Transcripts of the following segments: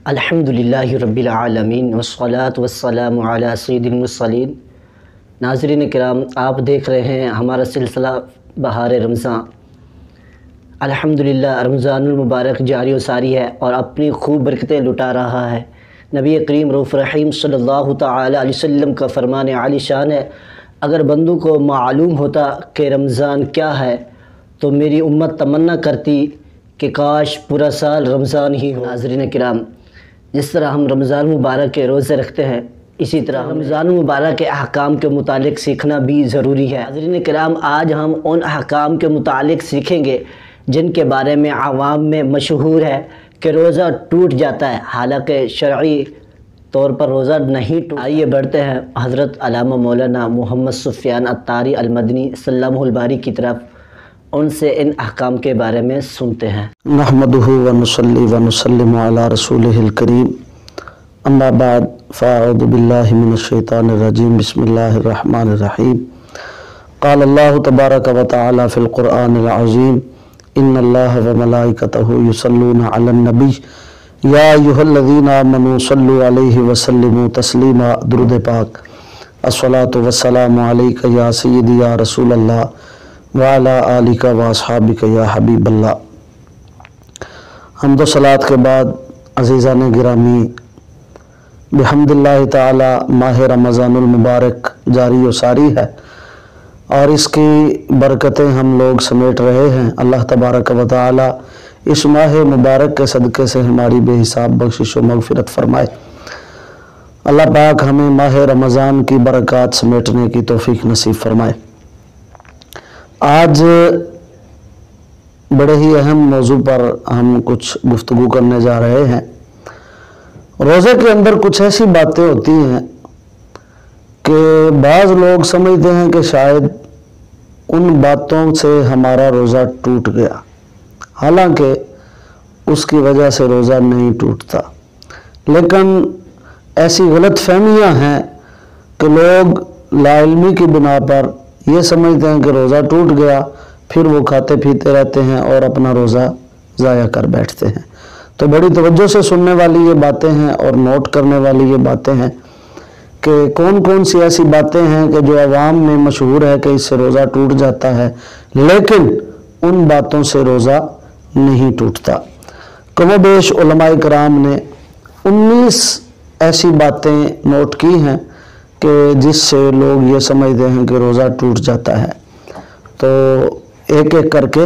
الحمدللہ رب العالمین والصلاة والسلام علی سید المرسلین۔ ناظرین کرام، آپ دیکھ رہے ہیں ہمارا سلسلہ بہار رمضان۔ الحمدللہ رمضان المبارک جاری و ساری ہے اور اپنی خوب برکتیں لٹا رہا ہے۔ نبی کریم رؤوف رحیم صلی اللہ تعالی علیہ وسلم کا فرمان عالی شان ہے، اگر بندوں کو معلوم ہوتا کہ رمضان کیا ہے تو میری امت تمنا کرتی کہ کاش پورا سال رمضان ہی ہو۔ ناظرین کرام، جس طرح ہم رمضان مبارک کے روزے رکھتے ہیں، اسی طرح رمضان مبارک کے احکام کے متعلق سیکھنا بھی ضروری ہے۔ ناظرین کرام، آج ہم ان احکام کے متعلق سیکھیں گے جن کے بارے میں عوام میں مشہور ہے کہ روزہ ٹوٹ جاتا ہے، حالانکہ شرعی طور پر روزہ نہیں ٹوٹتا۔ آئیے بڑھتے ہیں حضرت علامہ مولانا محمد سفیان الطاری المدنی سلمہ الباری کی طرف، ان سے ان احکام کے بارے میں سنتے ہیں۔ نحمدہ ونصلی ونسلم علی رسولہ الکریم، اما بعد فاعوذ باللہ من الشیطان الرجیم، بسم اللہ الرحمن الرحیم۔ قال اللہ تبارک و تعالی فی القرآن العظیم، ان اللہ وملائکتہ یصلون علی النبی یا ایھا الذین آمنوا صلوا علیہ وسلموا تسلیما۔ درود پاک، الصلاۃ والسلام علیک یا سیدی یا رسول اللہ وعلی آلک و اصحابک یا حبیب اللہ۔ حمد و صلوات کے بعد عزیزان گرامی، بحمد اللہ تعالی ماہ رمضان المبارک جاری و ساری ہے اور اس کی برکتیں ہم لوگ سمیٹ رہے ہیں۔ اللہ تبارک و تعالی اس ماہ مبارک کے صدقے سے ہماری بے حساب بخشش و مغفرت فرمائے۔ اللہ پاک ہمیں ماہ رمضان کی برکات سمیٹنے کی توفیق نصیب فرمائے۔ آج بڑے ہی اہم موضوع پر ہم کچھ گفتگو کرنے جا رہے ہیں۔ روزے کے اندر کچھ ایسی باتیں ہوتی ہیں کہ بعض لوگ سمجھتے ہیں کہ شاید ان باتوں سے ہمارا روزہ ٹوٹ گیا، حالانکہ اس کی وجہ سے روزہ نہیں ٹوٹتا۔ لیکن ایسی غلط فہمیاں ہیں کہ لوگ لا علمی کی بنا پر یہ سمجھتے ہیں کہ روزہ ٹوٹ گیا، پھر وہ کھاتے پیتے رہتے ہیں اور اپنا روزہ ضائع کر بیٹھتے ہیں۔ تو بڑی توجہ سے سننے والی یہ باتیں ہیں اور نوٹ کرنے والی یہ باتیں ہیں کہ کون کون سی ایسی باتیں ہیں کہ جو عوام میں مشہور ہے کہ اس سے روزہ ٹوٹ جاتا ہے، لیکن ان باتوں سے روزہ نہیں ٹوٹتا۔ کم و بیش علماء کرام نے 19 ایسی باتیں نوٹ کی ہیں کہ جس سے لوگ یہ سمجھتے ہیں کہ روزہ ٹوٹ جاتا ہے۔ تو ایک ایک کر کے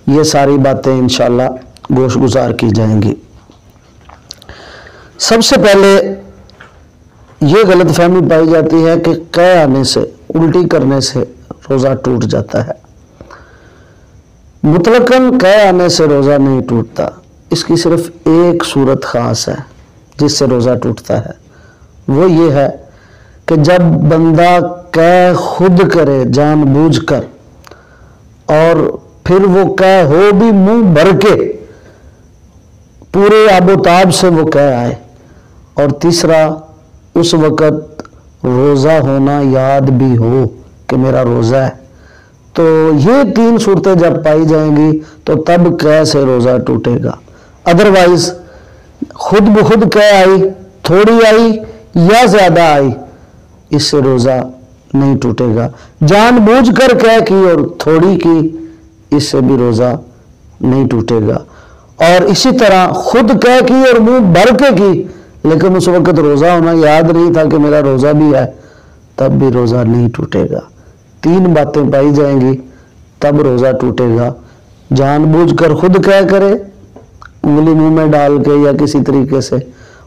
یہ ساری باتیں انشاءاللہ گوش گزار کی جائیں گی۔ سب سے پہلے یہ غلط فہمی پائی جاتی ہے کہ قے آنے سے، الٹی کرنے سے روزہ ٹوٹ جاتا ہے۔ مطلقاً قے آنے سے روزہ نہیں ٹوٹتا، اس کی صرف ایک صورت خاص ہے جس سے روزہ ٹوٹتا ہے، وہ یہ ہے کہ جب بندہ قے خود کرے جان بوجھ کر، اور پھر وہ قے ہو بھی منہ بھر کے، پورے آب و تاب سے وہ قے آئے، اور تیسرا اس وقت روزہ ہونا یاد بھی ہو کہ میرا روزہ ہے۔ تو یہ 3 صورتیں جب پائی جائیں گی تو تب قے سے روزہ ٹوٹے گا۔ ادروائز خود بخود قے آئی، تھوڑی آئی یا زیادہ آئی، اس سے روزہ نہیں ٹوٹے گا۔ جان بوجھ کر قے کی اور تھوڑی کی، اس سے بھی روزہ نہیں ٹوٹے گا۔ اور اسی طرح خود قے کی اور منہ بھر کے کی، لیکن اس وقت روزہ ہونا یاد نہیں تھا کہ میرا روزہ بھی ہے، تب بھی روزہ نہیں ٹوٹے گا۔ 3 باتیں پائی جائیں گی تب روزہ ٹوٹے گا۔ جان بوجھ کر خود قے کرے، انگلی منہ میں ڈال کے یا کسی طریقے سے،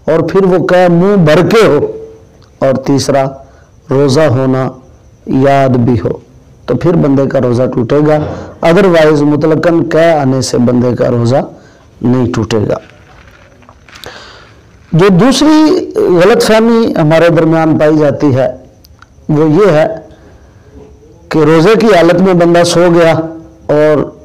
اور پھر وہ قے منہ بھر کے ہو، اور تیسرا روزہ ہونا یاد بھی ہو، تو پھر بندے کا روزہ ٹوٹے گا۔ ادروائز مطلقاً قے آنے سے بندے کا روزہ نہیں ٹوٹے گا۔ جو دوسری غلط فہمی ہمارے درمیان پائی جاتی ہے وہ یہ ہے کہ روزے کی حالت میں بندہ سو گیا اور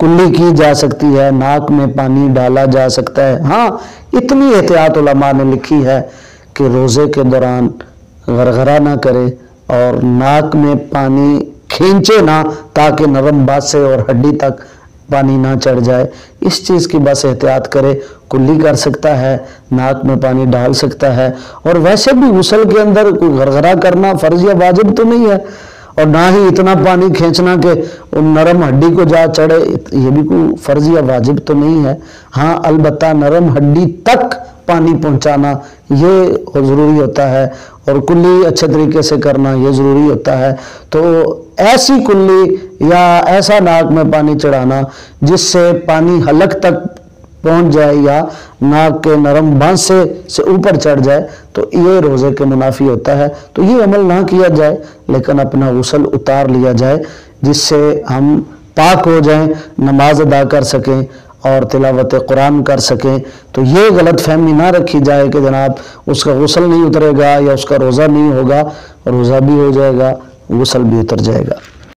کلی کی جا سکتی ہے، ناک میں پانی ڈالا جا سکتا ہے۔ ہاں اتنی احتیاط علماء نے لکھی ہے کہ روزے کے دوران غرغرہ نہ کرے اور ناک میں پانی کھینچے نہ، تاکہ نرم باسے اور ہڈی تک پانی نہ چڑھ جائے، اس چیز کی بس احتیاط کرے۔ کلی کر سکتا ہے، ناک میں پانی ڈال سکتا ہے، اور ویسے بھی غسل کے اندر کوئی غرغرہ کرنا فرض یا واجب تو نہیں ہے، اور نہ ہی اتنا پانی کھینچنا کہ نرم ہڈی کو جا چڑھے، یہ بھی کوئی فرض یا واجب تو نہیں ہے۔ ہاں البتہ نرم ہڈی تک پانی پہنچانا یہ ضروری ہوتا ہے، اور کلی اچھے طریقے سے کرنا یہ ضروری ہوتا ہے۔ تو ایسی کلی یا ایسا ناک میں پانی چڑھانا جس سے پانی حلق تک پہنچ جائے یا ناک کے نرم بانسے سے اوپر چڑھ جائے، تو یہ روزے کے منافی ہوتا ہے۔ تو یہ عمل نہ کیا جائے، لیکن اپنا غسل اتار لیا جائے، جس سے ہم پاک ہو جائیں، نماز ادا کر سکیں اور تلاوت قرآن کر سکیں۔ تو یہ غلط فہمی نہ رکھی جائے کہ جناب اس کا غسل نہیں اترے گا یا اس کا روزہ نہیں ہوگا، روزہ بھی ہو جائے گا، غسل بھی اتر جائے گا۔